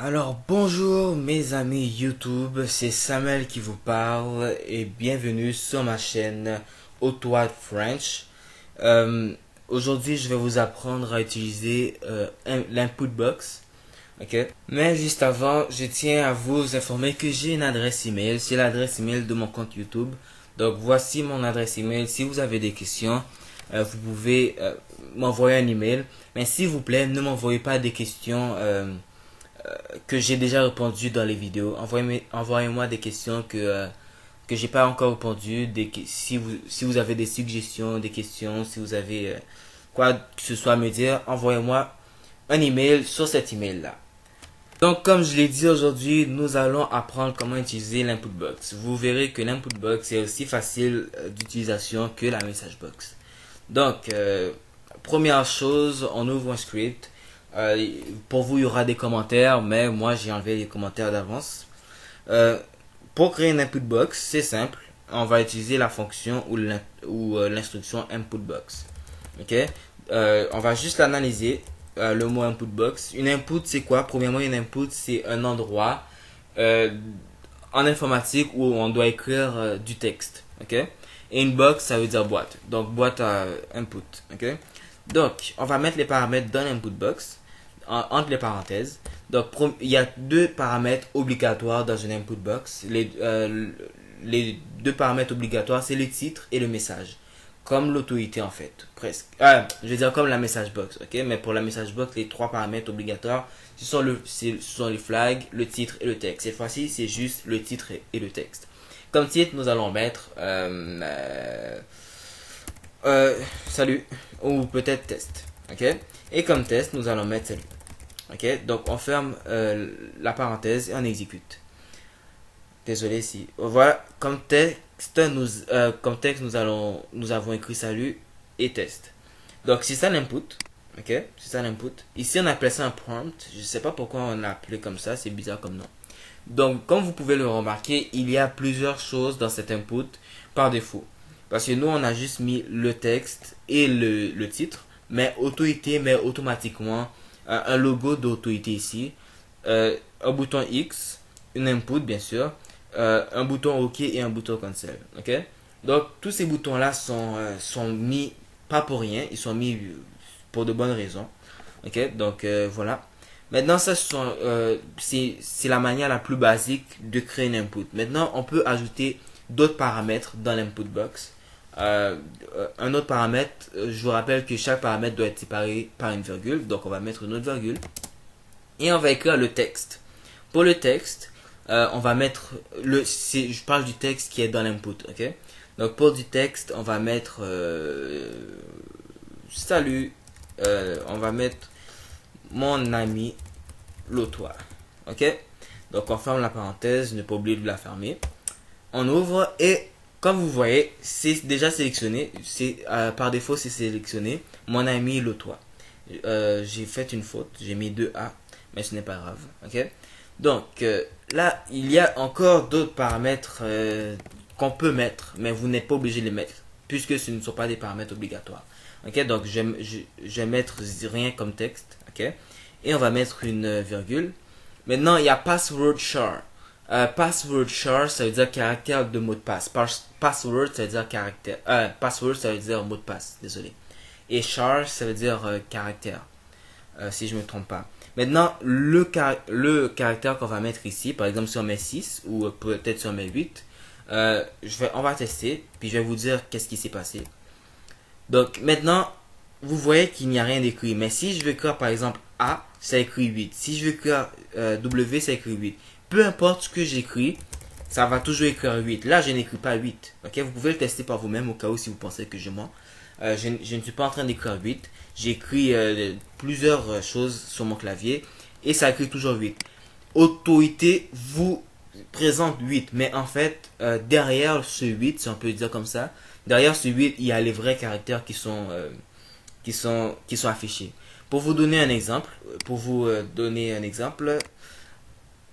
Alors bonjour mes amis YouTube, c'est Samuel qui vous parle et bienvenue sur ma chaîne Autowad French. Aujourd'hui je vais vous apprendre à utiliser l'input box. Ok. Mais juste avant, je tiens à vous informer que j'ai une adresse email, c'est l'adresse email de mon compte YouTube. Donc voici mon adresse email. Si vous avez des questions, vous pouvez m'envoyer un email. Mais s'il vous plaît, ne m'envoyez pas des questions que j'ai déjà répondu dans les vidéos. Envoyez-moi des questions que j'ai pas encore répondu. Si vous avez des suggestions, des questions, si vous avez quoi que ce soit à me dire, envoyez-moi un email sur cet email là. Donc comme je l'ai dit aujourd'hui, nous allons apprendre comment utiliser l'input box. Vous verrez que l'input box est aussi facile d'utilisation que la message box. Donc première chose, on ouvre un script. Pour vous, il y aura des commentaires, mais moi j'ai enlevé les commentaires d'avance. Euh, pour créer une input box, c'est simple. On va utiliser la fonction ou l'instruction input box. Ok. On va juste l'analyser. Le mot input box. Une input, c'est quoi? Premièrement, une input, c'est un endroit euh, en informatique où on doit écrire du texte. Ok. Et une box, ça veut dire boîte. Donc boîte à input. Ok. Donc, on va mettre les paramètres dans l'input box entre les parenthèses. Donc, il y a deux paramètres obligatoires dans une input box. Les deux paramètres obligatoires, c'est le titre et le message. Comme l'autorité en fait, presque. Je veux dire comme la message box, ok? Mais pour la message box, les trois paramètres obligatoires, ce sont les flags, le titre et le texte. Cette fois-ci, c'est juste le titre et le texte. Comme titre, nous allons mettre salut ou peut-être test, ok? Et comme test, nous allons mettre salut. Ok, donc on ferme la parenthèse et on exécute. Désolé si. Voilà, comme texte nous avons écrit salut et test. Donc c'est ça l'input. Ok, c'est ça l'input. Ici on appelle ça un prompt. Je sais pas pourquoi on l'a appelé comme ça, c'est bizarre comme nom. Donc comme vous pouvez le remarquer, il y a plusieurs choses dans cet input par défaut. Parce que nous on a juste mis le texte et le titre, mais autorité met automatiquement un logo d'autorité ici, un bouton X, une input bien sûr, un bouton OK et un bouton cancel. Ok. Donc tous ces boutons là sont mis pas pour rien, ils sont mis pour de bonnes raisons. Ok. Donc voilà. Maintenant c'est la manière la plus basique de créer une input. Maintenant on peut ajouter d'autres paramètres dans l'input box. Un autre paramètre, je vous rappelle que chaque paramètre doit être séparé par une virgule, donc on va mettre une autre virgule et on va écrire le texte. Pour le texte, on va mettre je parle du texte qui est dans l'input, ok? Donc pour du texte, on va mettre salut, on va mettre mon ami Lotois, ok? Donc on ferme la parenthèse, ne pas oublier de la fermer. On ouvre et comme vous voyez, c'est déjà sélectionné. Par défaut, c'est sélectionné. Mon ami Lotois. J'ai fait une faute. J'ai mis 2A, mais ce n'est pas grave. Ok. Donc là, il y a encore d'autres paramètres qu'on peut mettre, mais vous n'êtes pas obligé de les mettre, puisque ce ne sont pas des paramètres obligatoires. Ok. Donc je vais mettre rien comme texte. Ok. Et on va mettre une virgule. Maintenant, il y a password char. Password char, ça veut dire caractère de mot de passe. Password, ça veut dire caractère. Password, ça veut dire mot de passe. Désolé. Et char, ça veut dire caractère. Si je me trompe pas. Maintenant, le caractère qu'on va mettre ici, par exemple si on met 6 ou peut-être si on met 8, on va tester, puis je vais vous dire qu'est-ce qui s'est passé. Donc maintenant, vous voyez qu'il n'y a rien d'écrit. Mais si je veux écrire par exemple A, ça écrit 8. Si je veux écrire W, ça écrit 8. Peu importe ce que j'écris, ça va toujours écrire 8. Là, je n'écris pas 8. Ok, vous pouvez le tester par vous-même au cas où si vous pensez que je mens. Je ne suis pas en train d'écrire 8. J'écris plusieurs choses sur mon clavier et ça écrit toujours 8. Autorité vous présente 8, mais en fait, derrière ce 8, si on peut dire comme ça, derrière ce 8, il y a les vrais caractères qui sont affichés. Pour vous donner un exemple,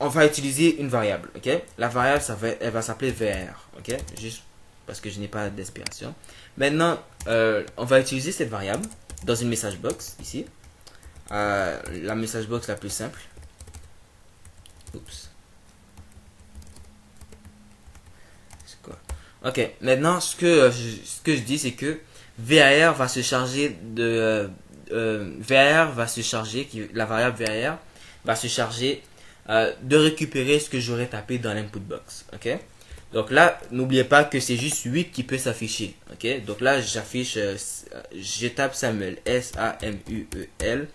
on va utiliser une variable, ok? La variable, elle va s'appeler VR, ok? Juste parce que je n'ai pas d'inspiration. Maintenant, on va utiliser cette variable dans une message box, ici. La message box la plus simple. Oups. C'est quoi? Ok, maintenant ce que je dis c'est que VAR va se charger VAR va se charger, la variable VAR va se charger de récupérer ce que j'aurais tapé dans l'input box. Ok? Donc là, n'oubliez pas que c'est juste 8 qui peut s'afficher. Ok? Donc là, j'affiche, je tape Samuel, S-A-M-U-E-L,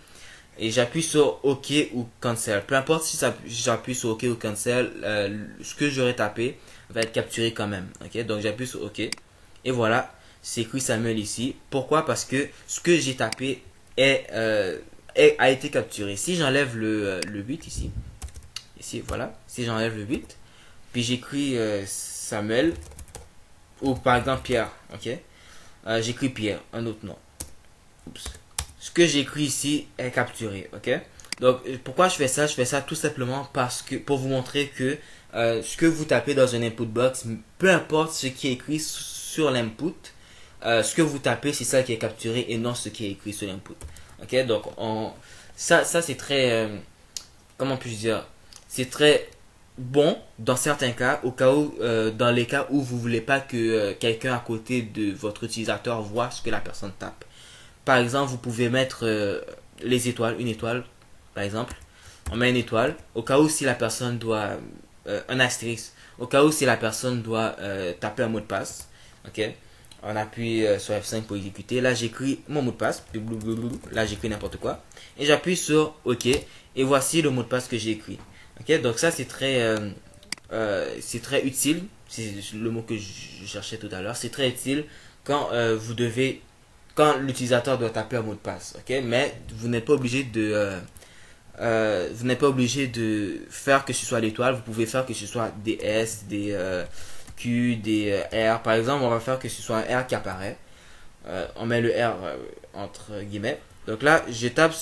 et j'appuie sur OK ou Cancel. Peu importe si j'appuie sur OK ou Cancel, ce que j'aurais tapé va être capturé quand même. Ok? Donc j'appuie sur OK. Et voilà, c'est écrit Samuel ici. Pourquoi? Parce que ce que j'ai tapé a été capturé. Si j'enlève le 8 ici, voilà, si j'enlève le 8, puis j'écris Samuel, ou par exemple Pierre, ok? J'écris Pierre, un autre nom. Oups. Ce que j'écris ici est capturé, ok? Donc pourquoi je fais ça? Je fais ça tout simplement parce que pour vous montrer que ce que vous tapez dans un input box, peu importe ce qui est écrit sur l'input, ce que vous tapez c'est ça qui est capturé et non ce qui est écrit sur l'input. Ok? Donc ça c'est très comment puis-je dire? C'est très bon dans certains cas, au cas où, dans les cas où vous voulez pas que quelqu'un à côté de votre utilisateur voit ce que la personne tape. Par exemple, vous pouvez mettre les étoiles, une étoile, par exemple. On met une étoile, au cas où si la personne doit, un astérisque, au cas où si la personne doit taper un mot de passe, ok. On appuie sur F5 pour exécuter. Là, j'écris mon mot de passe. Là, j'écris n'importe quoi. Et j'appuie sur OK. Et voici le mot de passe que j'ai écrit. Ok, donc ça c'est très utile. C'est le mot que je cherchais tout à l'heure. C'est très utile quand quand l'utilisateur doit taper un mot de passe. Ok, mais vous n'êtes pas obligé de faire que ce soit l'étoile. Vous pouvez faire que ce soit des S, des Q, des R. Par exemple, on va faire que ce soit un R qui apparaît. On met le R entre guillemets. Donc là, je tape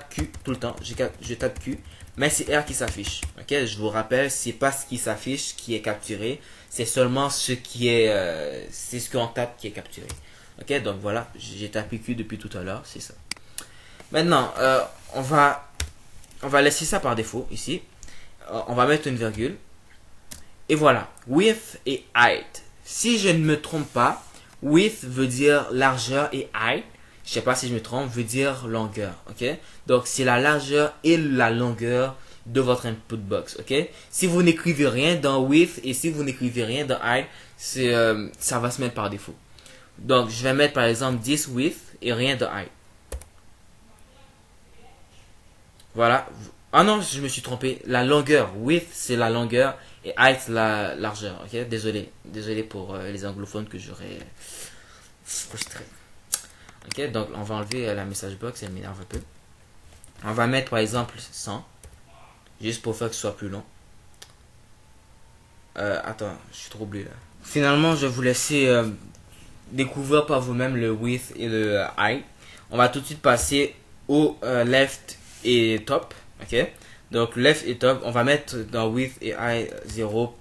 Q tout le temps. Je tape Q, mais c'est R qui s'affiche. Ok, je vous rappelle, c'est pas ce qui s'affiche qui est capturé, c'est seulement c'est ce qu'on tape qui est capturé. Ok, donc voilà, j'ai tapé Q depuis tout à l'heure, c'est ça. Maintenant, on va laisser ça par défaut ici. On va mettre une virgule. Et voilà, width et height. Si je ne me trompe pas, width veut dire largeur et height, je sais pas si je me trompe, veut dire longueur, ok? Donc c'est la largeur et la longueur de votre input box, ok? Si vous n'écrivez rien dans width et si vous n'écrivez rien dans height, ça va se mettre par défaut. Donc je vais mettre par exemple 10 width et rien de height. Voilà. Ah non, je me suis trompé. La longueur, width c'est la longueur et height la largeur, ok? Désolé pour les anglophones que j'aurais frustré. Ok, donc on va enlever la message box, elle m'énerve un peu. On va mettre par exemple 100, juste pour faire que ce soit plus long. Attends, je suis trop bleu là. Finalement, je vais vous laisser découvrir par vous-même le width et le height. On va tout de suite passer au left et top. Ok, donc left et top, on va mettre dans width et height 0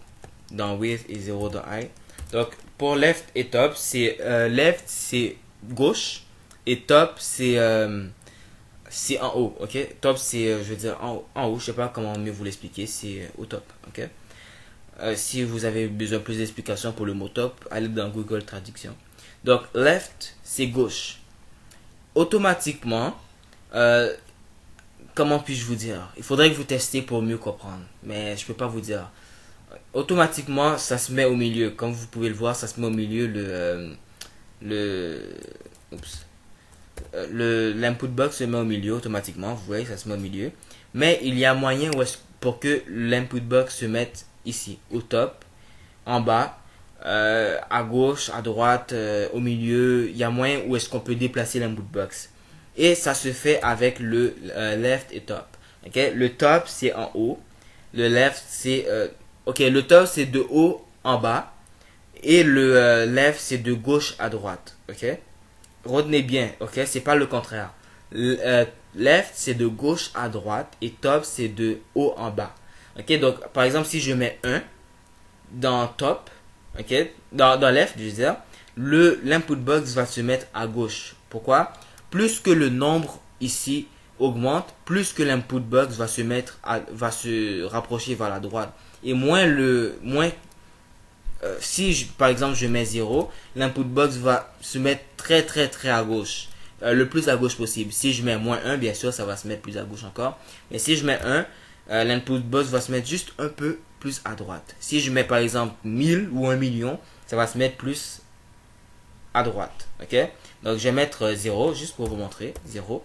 dans width et 0 dans height. Donc pour left et top, c'est left c'est gauche et top c'est en haut, ok? Top c'est je veux dire en haut, je sais pas comment mieux vous l'expliquer, c'est au top, ok? Si vous avez besoin de plus d'explications pour le mot top, allez dans Google Traduction. Donc left c'est gauche. Automatiquement, comment puis-je vous dire? Il faudrait que vous testiez pour mieux comprendre, mais je peux pas vous dire. Automatiquement, ça se met au milieu. Comme vous pouvez le voir, ça se met au milieu le oups. L'input box se met au milieu automatiquement. Vous voyez, ça se met au milieu. Mais il y a moyen pour que l'input box se mette ici, au top, en bas, à gauche, à droite, au milieu. Il y a moyen où est-ce qu'on peut déplacer l'input box. Et ça se fait avec le left et top. Okay? Le top, c'est en haut. Le left, c'est... ok, le top, c'est de haut en bas. Et le left, c'est de gauche à droite. Ok? Retenez bien, ok? C'est pas le contraire. Left, c'est de gauche à droite. Et top, c'est de haut en bas. Ok? Donc, par exemple, si je mets 1 dans top, ok? Dans left, je veux dire, l'input box va se mettre à gauche. Pourquoi? Plus que le nombre ici augmente, plus que l'input box va va se rapprocher vers la droite. Et si par exemple je mets 0, l'input box va se mettre très à gauche. Le plus à gauche possible. Si je mets -1, bien sûr, ça va se mettre plus à gauche encore. Mais si je mets 1, l'input box va se mettre juste un peu plus à droite. Si je mets par exemple 1000 ou 1 million, ça va se mettre plus à droite. Ok? Donc je vais mettre 0 juste pour vous montrer. 0.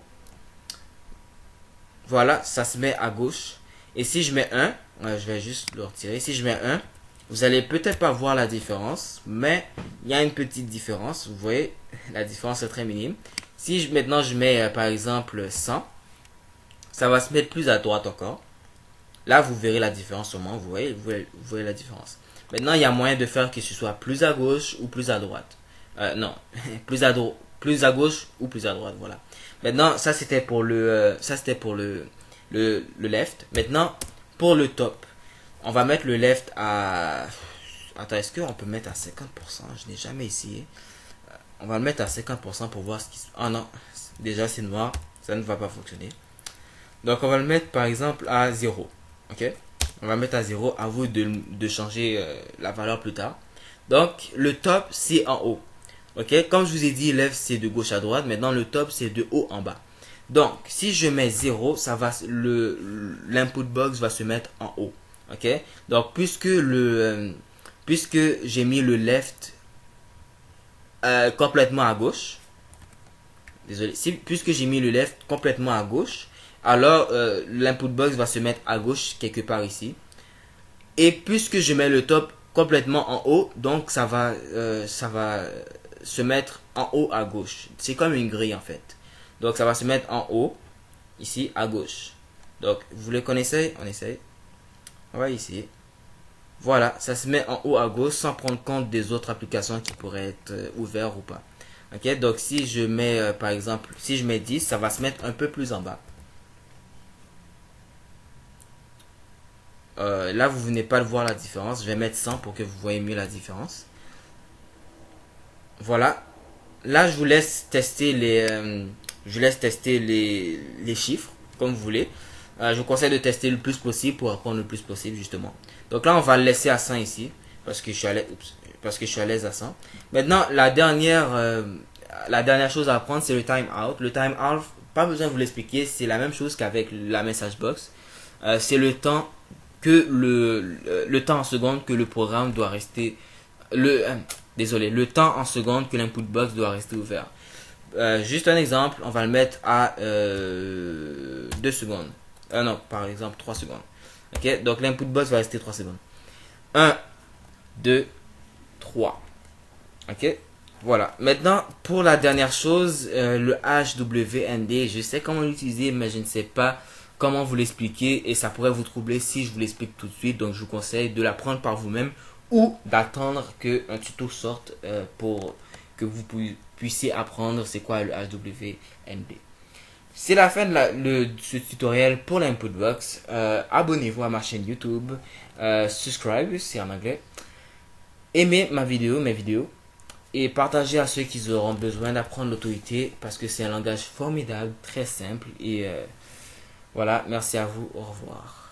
Voilà, ça se met à gauche. Et si je mets 1, je vais juste le retirer. Si je mets 1, vous allez peut-être pas voir la différence, mais il y a une petite différence. Vous voyez, la différence est très minime. Si maintenant je mets par exemple 100, ça va se mettre plus à droite encore. Là, vous verrez la différence au moins. Vous voyez la différence. Maintenant, il y a moyen de faire que ce soit plus à gauche ou plus à droite. Non, plus à gauche ou plus à droite. Voilà. Maintenant, ça c'était pour le left. Maintenant, pour le top, on va mettre le left à. Attends, est-ce qu'on peut mettre à 50%? Je n'ai jamais essayé. On va le mettre à 50% pour voir ce qui se. Ah non, déjà c'est noir, ça ne va pas fonctionner. Donc on va le mettre par exemple à 0. Ok? On va mettre à 0. À vous de changer la valeur plus tard. Donc le top c'est en haut. Ok? Comme je vous ai dit, left c'est de gauche à droite. Maintenant le top c'est de haut en bas. Donc si je mets 0, ça va l'input box va se mettre en haut. Ok? Donc puisque j'ai mis le left complètement à gauche. Désolé. Puisque j'ai mis le left complètement à gauche, alors l'input box va se mettre à gauche quelque part ici. Et puisque je mets le top complètement en haut, donc ça va se mettre en haut à gauche. C'est comme une grille en fait. Donc ça va se mettre en haut, ici à gauche. Donc vous le connaissez, on essaye. On va essayer. Voilà, ça se met en haut à gauche sans prendre compte des autres applications qui pourraient être ouvertes ou pas. Ok, donc si je mets par exemple, si je mets 10, ça va se mettre un peu plus en bas. Là, vous venez pas de voir la différence. Je vais mettre 100 pour que vous voyez mieux la différence. Voilà. Là, je vous laisse tester les chiffres comme vous voulez. Je vous conseille de tester le plus possible pour apprendre le plus possible justement. Donc là, on va le laisser à 100 ici parce que je suis à l'aise. Parce que je suis à l'aise à 100. Maintenant, la dernière chose à apprendre, c'est le time out. Le time out, pas besoin de vous l'expliquer, c'est la même chose qu'avec la message box. C'est le temps le temps en seconde que le programme doit rester le temps en seconde que l'input box doit rester ouvert. Juste un exemple, on va le mettre à 2 secondes. Non, par exemple 3 secondes. Ok, donc l'input box va rester 3 secondes. 1, 2, 3. Ok, voilà. Maintenant, pour la dernière chose, le HWND, je sais comment l'utiliser, mais je ne sais pas comment vous l'expliquer et ça pourrait vous troubler si je vous l'explique tout de suite. Donc, je vous conseille de l'apprendre par vous-même ou d'attendre qu'un tuto sorte pour que vous puissiez apprendre c'est quoi le HWND. C'est la fin de ce tutoriel pour l'input box. Abonnez-vous à ma chaîne YouTube. Subscribe, c'est en anglais. Aimez mes vidéos. Et partagez à ceux qui auront besoin d'apprendre l'autorité parce que c'est un langage formidable, très simple. Et voilà, merci à vous, au revoir.